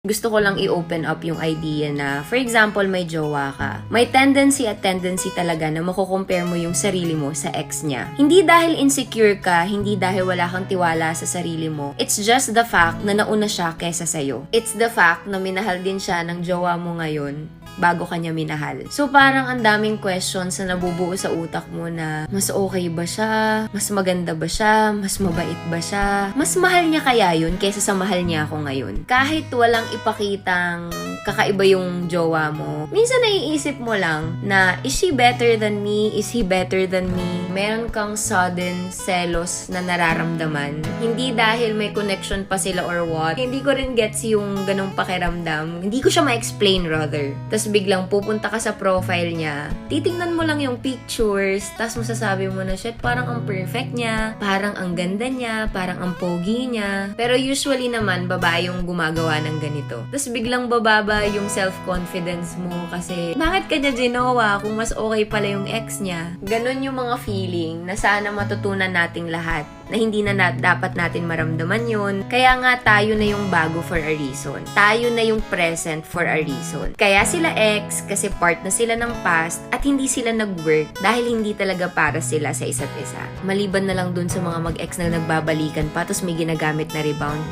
Gusto ko lang i-open up yung idea na, for example, may jowa ka. May tendency talaga na mako-compare mo yung sarili mo sa ex niya. Hindi dahil insecure ka, hindi dahil wala kang tiwala sa sarili mo. It's just the fact na nauna siya kesa sa'yo. It's the fact na minahal din siya ng jowa mo ngayon bago kanya minahal. So parang ang daming questions na nabubuo sa utak mo na mas okay ba siya? Mas maganda ba siya? Mas mabait ba siya? Mas mahal niya kaya yun kaysa sa mahal niya ako ngayon? Kahit walang ipakitang kakaiba yung jowa mo, minsan naiisip mo lang na, is she better than me? Is he better than me? Meron kang sudden selos na nararamdaman. Hindi dahil may connection pa sila or what. Hindi ko rin gets yung ganong pakiramdam. Hindi ko siya ma-explain rather. Tas biglang pupunta ka sa profile niya, titingnan mo lang yung pictures, tas masasabi mo na, shit, parang ang perfect niya, parang ang ganda niya, parang ang pogi niya. Pero usually naman, babae yung gumagawa ng ganito. Tas biglang bababa yung self-confidence mo kasi, bakit kanya ginawa kung mas okay pala yung ex niya? Ganon yung mga feeling na sana matutunan nating lahat na hindi na dapat natin maramdaman yun. Kaya nga tayo na yung bago for a reason. Tayo na yung present for a reason. Kaya sila ex kasi part na sila ng past at hindi sila nag-work dahil hindi talaga para sila sa isa't isa. Maliban na lang dun sa mga mag-ex na nagbabalikan pa tapos may ginagamit na rebound.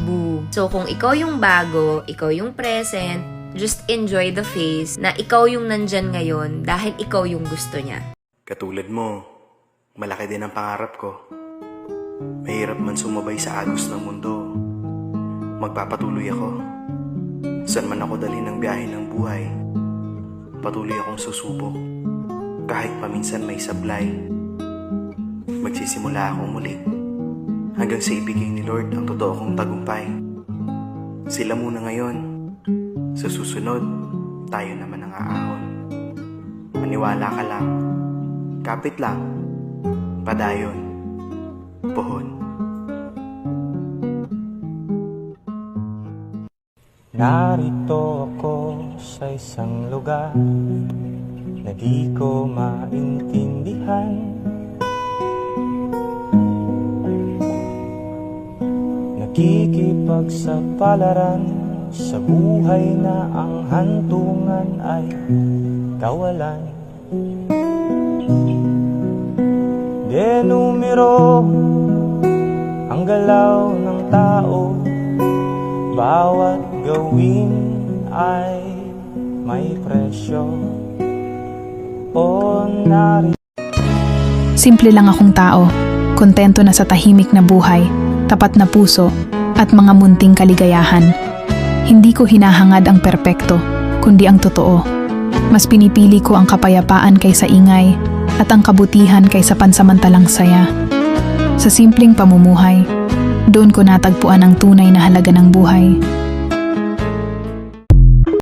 Boo! So kung ikaw yung bago, ikaw yung present, just enjoy the phase na ikaw yung nandyan ngayon dahil ikaw yung gusto niya. Katulad mo, malaki din ang pangarap ko. Mahirap man sumabay sa agos ng mundo. Magpapatuloy ako. Saan man ako dalhin ng biyahe ng buhay, patuloy akong susubok. Kahit paminsan may sablay, magsisimula akong muli. Hanggang sa ibigay ni Lord ang totoo kong tagumpay. Sila muna ngayon. Sa susunod, tayo naman ang aahon. Maniwala ka lang. Kapit lang. Padayon. Puhon. Narito ako sa isang lugar na di ko maintindihan. Nakikipagsapalaran sa buhay na ang hantungan ay kawalan. Denumero ang galaw ng tao, bawat gawin ay may presyo. Simple lang akong tao, kontento na sa tahimik na buhay, tapat na puso, at mga munting kaligayahan. Hindi ko hinahangad ang perpekto, kundi ang totoo. Mas pinipili ko ang kapayapaan kaysa ingay, at ang kabutihan kaysa pansamantalang saya. Sa simpleng pamumuhay, doon ko natagpuan ang tunay na halaga ng buhay.